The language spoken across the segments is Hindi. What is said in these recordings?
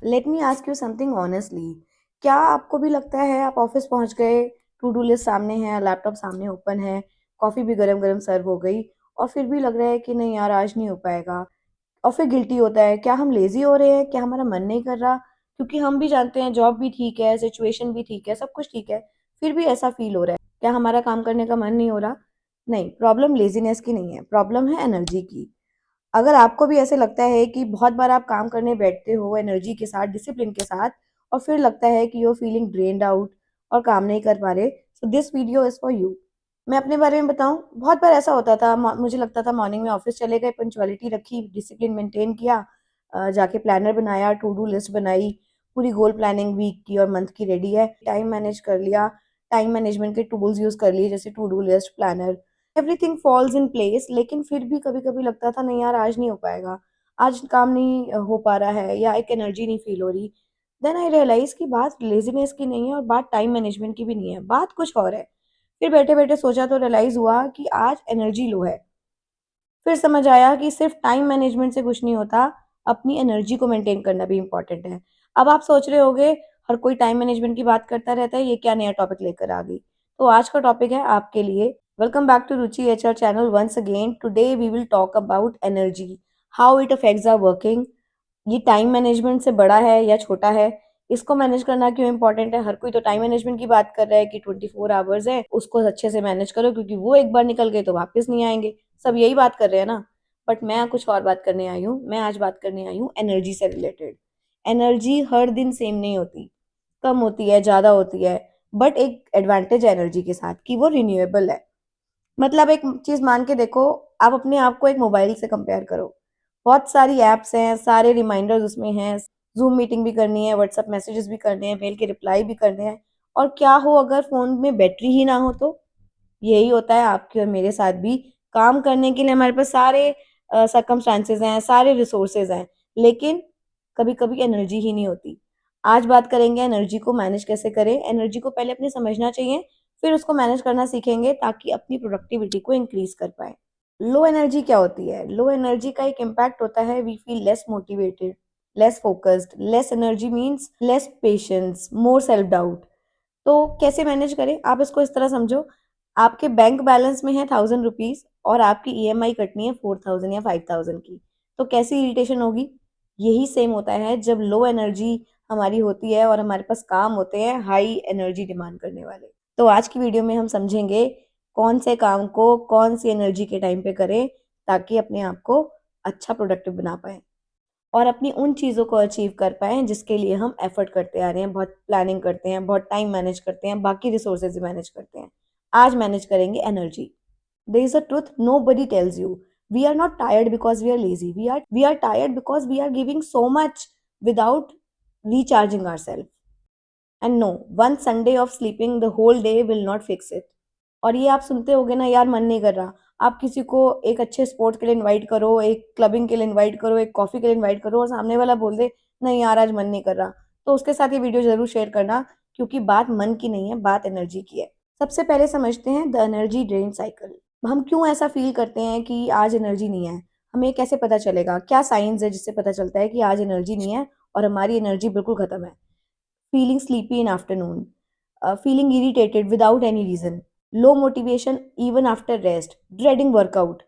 Let me ask you something honestly. क्या आपको भी लगता है आप ऑफिस पहुंच गए, टू डू लिस्ट सामने है, लैपटॉप सामने ओपन है, कॉफ़ी भी गरम गरम सर्व हो गई और फिर भी लग रहा है कि नहीं यार आज नहीं हो पाएगा, और फिर गिल्टी होता है? क्या हम लेजी हो रहे हैं? क्या हमारा मन नहीं कर रहा? क्योंकि हम भी जानते हैं जॉब भी ठीक है, सिचुएशन भी ठीक है, सब कुछ ठीक है, फिर भी ऐसा फील हो रहा है। क्या हमारा काम करने का मन नहीं हो रहा? नहीं, प्रॉब्लम लेजीनेस की नहीं है, प्रॉब्लम है एनर्जी की। अगर आपको भी ऐसे लगता है कि बहुत बार आप काम करने बैठते हो एनर्जी के साथ, डिसिप्लिन के साथ, और फिर लगता है कि यू फीलिंग ड्रेन्ड आउट और काम नहीं कर पा रहे, so this video is for you. मैं अपने बारे में बताऊं, बहुत बार ऐसा होता था, मुझे लगता था मॉर्निंग में ऑफिस चले गए, पंचुअलिटी रखी, डिसिप्लिन मेंटेन किया, जाके प्लानर बनाया, टू डू लिस्ट बनाई, पूरी गोल प्लानिंग वीक की और मंथ की रेडी है, टाइम मैनेज कर लिया, टाइम मैनेजमेंट के टूल्स यूज़ कर लिए जैसे to do list, planner, everything falls in place. लेकिन फिर भी कभी कभी लगता था नहीं यार आज नहीं हो पाएगा, आज काम नहीं हो पा रहा है, या एक एनर्जी नहीं फील हो रही। देन आई रियलाइज कि बात लेजीनेस की नहीं है और बात टाइम मैनेजमेंट की भी नहीं है, बात कुछ और है। फिर बैठे बैठे सोचा तो रियलाइज हुआ कि आज एनर्जी लो है। फिर समझ आया कि सिर्फ टाइम मैनेजमेंट से कुछ नहीं होता, अपनी एनर्जी को मेंटेन करना भी इंपॉर्टेंट है। अब आप सोच रहे होगे हर कोई टाइम मैनेजमेंट की बात करता रहता है, ये क्या नया टॉपिक लेकर आ गई? तो आज का टॉपिक है आपके लिए। Welcome back to Ruchi HR channel once again. Today we will talk about energy, how it affects our working. ये टाइम मैनेजमेंट से बड़ा है या छोटा है? इसको मैनेज करना क्यों इंपॉर्टेंट है? हर कोई तो टाइम मैनेजमेंट की बात कर रहा है कि 24 आवर्स है, उसको अच्छे से मैनेज करो क्योंकि वो एक बार निकल गए तो वापस नहीं आएंगे। सब यही बात कर रहे हैं ना। बट मैं कुछ और बात करने आई हूँ। मैं आज बात करने आई हूँ एनर्जी से रिलेटेड। एनर्जी हर दिन सेम नहीं होती, कम होती है, ज़्यादा होती है। बट एक एडवांटेज है एनर्जी के साथ कि वो रिन्यूएबल है। मतलब एक चीज मान के देखो, आप अपने आप को एक मोबाइल से कंपेयर करो। बहुत सारी एप्स हैं, सारे रिमाइंडर्स उसमें हैं, जूम मीटिंग भी करनी है, व्हाट्सएप मैसेजेस भी करने हैं, मेल के रिप्लाई भी करने हैं। और क्या हो अगर फोन में बैटरी ही ना हो तो? यही होता है आपके और मेरे साथ भी। काम करने के लिए हमारे पास सारे सरकमस्टांसेस हैं, सारे रिसोर्सेज हैं, लेकिन कभी कभी एनर्जी ही नहीं होती। आज बात करेंगे एनर्जी को मैनेज कैसे करें। एनर्जी को पहले अपने समझना चाहिए, फिर उसको मैनेज करना सीखेंगे ताकि अपनी प्रोडक्टिविटी को इंक्रीज कर पाए। लो एनर्जी क्या होती है? लो एनर्जी का एक इम्पैक्ट होता है, we feel less motivated, less focused. Less energy means less patience, more self doubt. तो कैसे मैनेज करें? आप इसको इस तरह समझो, आपके बैंक बैलेंस में है 1000 रुपीज और आपकी ईएमआई कटनी है 4000 या 5000 की। तो कैसी इरिटेशन होगी? यही सेम होता है जब लो एनर्जी हमारी होती है और हमारे पास काम होते हैं हाई एनर्जी डिमांड करने वाले। तो आज की वीडियो में हम समझेंगे कौन से काम को कौन सी एनर्जी के टाइम पे करें ताकि अपने आप को अच्छा प्रोडक्टिव बना पाए और अपनी उन चीज़ों को अचीव कर पाएँ जिसके लिए हम एफर्ट करते आ रहे हैं, बहुत प्लानिंग करते हैं, बहुत टाइम मैनेज करते हैं, बाकी रिसोर्सेज भी मैनेज करते हैं। आज मैनेज करेंगे energy. There is a truth nobody tells you. We are not tired because we are lazy, we are tired because we are giving so much without recharging ourselves. And no, one Sunday of sleeping the whole day will not fix it. और ये आप सुनते होगे ना, यार मन नहीं कर रहा। आप किसी को एक अच्छे स्पोर्ट्स के लिए इनवाइट करो, एक क्लबिंग के लिए इनवाइट करो, एक कॉफी के लिए इनवाइट करो और सामने वाला बोल दे नहीं यार आज मन नहीं कर रहा, तो उसके साथ ये वीडियो जरूर शेयर करना, क्योंकि बात मन की नहीं है, बात एनर्जी की है। सबसे पहले समझते हैं द एनर्जी ड्रेन साइकिल। हम क्यों ऐसा फील करते हैं कि आज एनर्जी नहीं है? हमें कैसे पता चलेगा? क्या साइंस है जिससे पता चलता है कि आज एनर्जी नहीं है और हमारी एनर्जी बिल्कुल खत्म है? feeling sleepy in afternoon, feeling irritated without any reason, low motivation even after rest, dreading workout.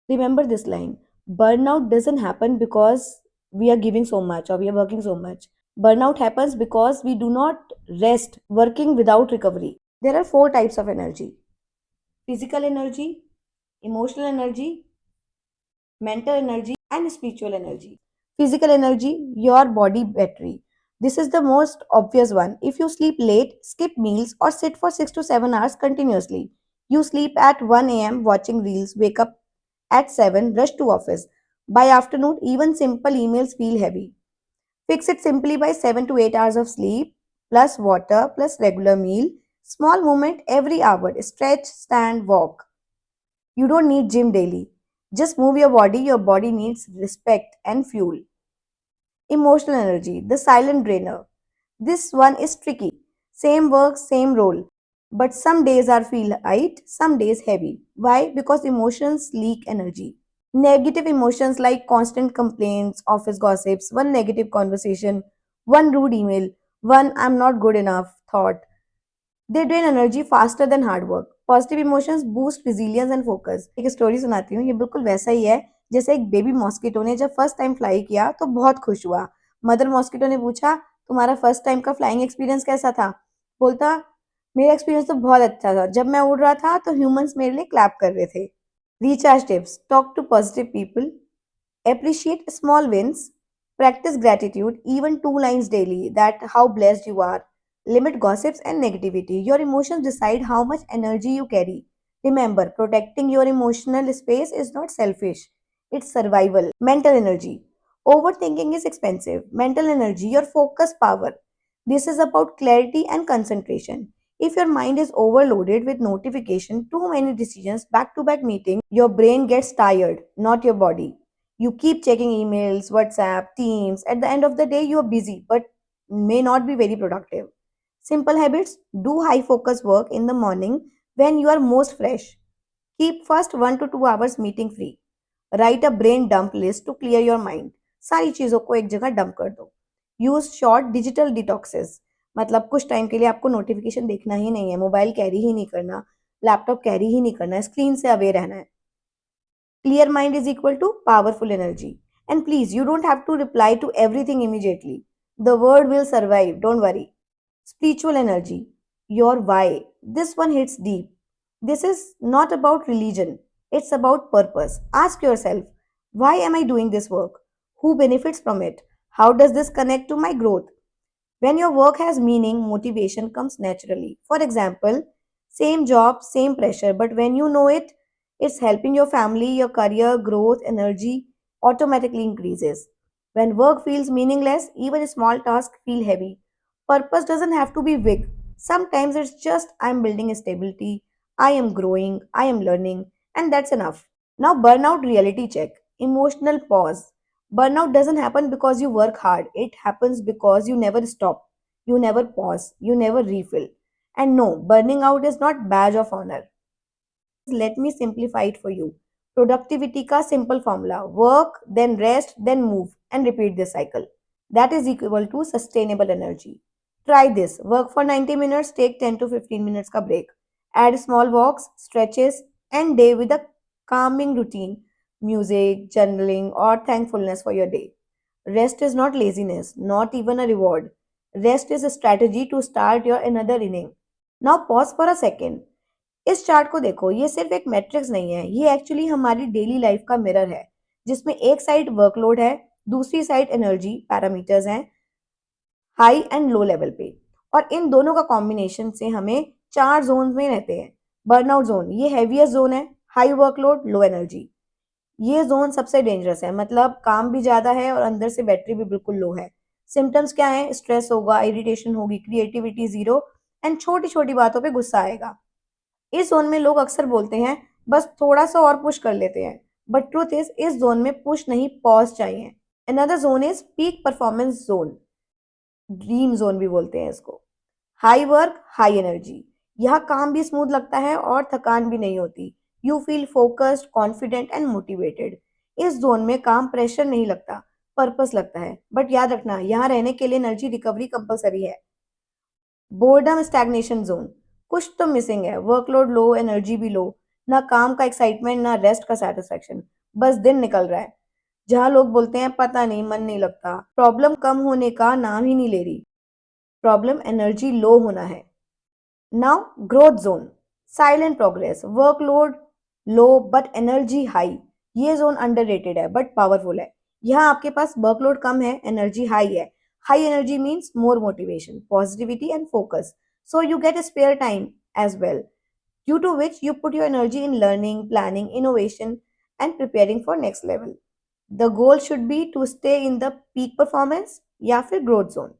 Remember this line: burnout doesn't happen because we are giving so much or we are working so much. Burnout happens because we do not rest, working without recovery. There are four types of energy: physical energy, emotional energy, mental energy, and spiritual energy. Physical energy, your body battery. This is the most obvious one. If you sleep late, skip meals, or sit for 6 to 7 hours continuously, you sleep at 1 a.m. watching reels, wake up at 7, rush to office. By afternoon, even simple emails feel heavy. Fix it simply by 7 to 8 hours of sleep, plus water, plus regular meal. Small movement every hour. Stretch, stand, walk. You don't need gym daily. Just move your body. Your body needs respect and fuel. Emotional energy, the silent drainer. This one is tricky. Same work, same role. But some days are feel light, some days heavy. Why? Because emotions leak energy. Negative emotions like constant complaints, office gossips, one negative conversation, one rude email, one I'm not good enough thought. They drain energy faster than hard work. Positive emotions boost resilience and focus. एक स्टोरी सुनाती हूँ, ये बिल्कुल वैसा ही है जैसे एक बेबी मॉस्किटो ने जब फर्स्ट टाइम फ्लाई किया तो बहुत खुश हुआ। मदर मॉस्किटो ने पूछा, तुम्हारा फर्स्ट टाइम का फ्लाइंग एक्सपीरियंस कैसा था? बोलता, मेरा एक्सपीरियंस तो बहुत अच्छा था, जब मैं उड़ रहा था तो ह्यूमंस मेरे लिए क्लैप कर रहे थे। Recharge tips: talk to positive people, appreciate small wins. Practice gratitude, even 2 lines daily, that how blessed you are. Limit gossips and negativity. Your emotions decide how much energy you carry. Remember, protecting your emotional space is not selfish, it's survival. Mental energy. Overthinking is expensive. Mental energy, your focus power. This is about clarity and concentration. If your mind is overloaded with notification, too many decisions, back to back meetings, your brain gets tired, not your body. You keep checking emails, WhatsApp, Teams. At the end of the day, you are busy but may not be very productive. Simple habits: do high focus work in the morning when you are most fresh. Keep first 1 to 2 hours meeting free. Write a brain dump list to clear your mind. सारी चीज़ों को एक जगह डंप कर दो. यूज शॉर्ट डिजिटल डिटॉक्सेस, मतलब कुछ टाइम के लिए आपको नोटिफिकेशन देखना ही नहीं है, मोबाइल कैरी ही नहीं करना, लैपटॉप कैरी ही नहीं करना, स्क्रीन से अवे रहना है. Clear mind is equal to powerful energy. And please, you don't have to reply to everything immediately. The world will survive, don't worry. Spiritual energy, your why. This one hits deep. This is not about religion, it's about purpose. Ask yourself, why am I doing this work? Who benefits from it? How does this connect to my growth? When your work has meaning, motivation comes naturally. For example, same job, same pressure, but when you know it's helping your family, your career, growth, energy automatically increases. When work feels meaningless, even small tasks feel heavy. Purpose doesn't have to be big. Sometimes it's just I'm building a stability, I am growing, I am learning, and that's enough. Now, burnout reality check. Emotional pause. Burnout doesn't happen because you work hard. It happens because you never stop. You never pause. You never refill. And no, burning out is not badge of honor. Let me simplify it for you. Productivity ka simple formula. Work, then rest, then move and repeat this cycle. That is equal to sustainable energy. Try this. Work for 90 minutes, take 10 to 15 minutes ka break. Add small walks, stretches, and day with a calming routine, music, journaling, or thankfulness for your day. Rest is not laziness, not even a reward. Rest is a strategy to start your another inning. Now pause for a second. इस चार्ट को देखो, ये सिर्फ एक मैट्रिक्स नहीं है, ये एक्चुअली हमारी डेली लाइफ का मिरर है, जिसमें एक साइड वर्कलोड है, दूसरी साइड एनर्जी पैरामीटर्स हैं, हाई एंड लो लेवल पे, और इन दोनों का कॉम्बिनेशन से हमें 4 जोन में रहते हैं. बर्नआउट जोन, ये हैवीएस्ट जोन है, हाई वर्कलोड, लो एनर्जी. ये जोन सबसे डेंजरस है, मतलब काम भी ज्यादा है और अंदर से बैटरी भी बिल्कुल लो है. सिम्टम्स क्या है? स्ट्रेस होगा, इरिटेशन होगी, क्रिएटिविटी जीरो, एंड छोटी छोटी बातों पे गुस्सा आएगा. इस जोन में लोग अक्सर बोलते हैं बस थोड़ा सा और पुश कर लेते हैं, बट ट्रूथ इज इस जोन में पुश नहीं, पॉज चाहिए. Another zone is peak performance zone, dream zone भी बोलते हैं इसको. High work, high energy. यहाँ काम भी स्मूथ लगता है और थकान भी नहीं होती. You feel focused, confident and motivated. इस जोन में काम प्रेशर नहीं लगता, पर्पस लगता है. बट याद रखना, यहाँ रहने के लिए एनर्जी रिकवरी कंपलसरी है. बोर्डम स्टैग्नेशन जोन, कुछ तो मिसिंग है, वर्कलोड लो, एनर्जी भी लो, ना काम का एक्साइटमेंट, ना रेस्ट का सेटिस्फेक्शन, बस दिन निकल रहा है. जहां लोग बोलते हैं पता नहीं, मन नहीं लगता. प्रॉब्लम कम होने का नाम ही नहीं ले रही, प्रॉब्लम एनर्जी लो होना है. Now growth zone, silent progress, workload low but energy high. ये जोन अंडररेटेड है बट पावरफुल है. यहाँ आपके पास वर्कलोड कम है, एनर्जी हाई है. High energy means more motivation, positivity and focus. So you get a spare time as well, due to which you put your energy in learning, planning, innovation, and preparing for next level. The goal should be to stay in the peak performance या फिर growth zone.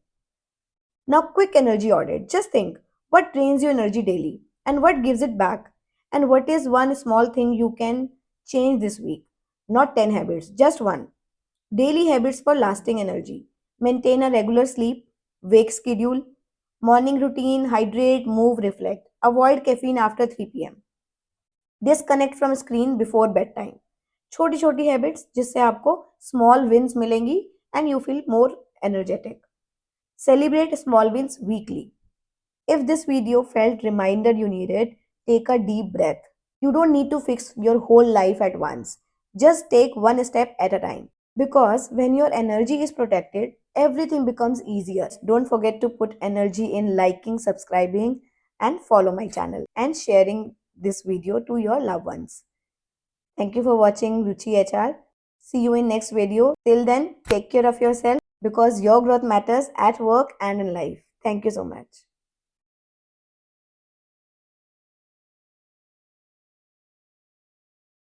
Now, quick energy audit. Just think, what drains your energy daily and what gives it back, and what is one small thing you can change this week. Not 10 habits, just one. Daily habits for lasting energy. Maintain a regular sleep, wake schedule, morning routine, hydrate, move, reflect. Avoid caffeine after 3 p.m. Disconnect from screen before bedtime. छोटी छोटी हैबिट्स जिससे आपको स्मॉल विंस मिलेंगी and you feel more energetic. Celebrate small wins weekly. If this video felt reminder you needed, take a deep breath. You don't need to fix your whole life at once. Just take one step at a time. Because when your energy is protected, everything becomes easier. Don't forget to put energy in liking, subscribing, and follow my channel and sharing this video to your loved ones. Thank you for watching Ruchi HR. See you in next video. Till then, take care of yourself because your growth matters at work and in life. Thank you so much.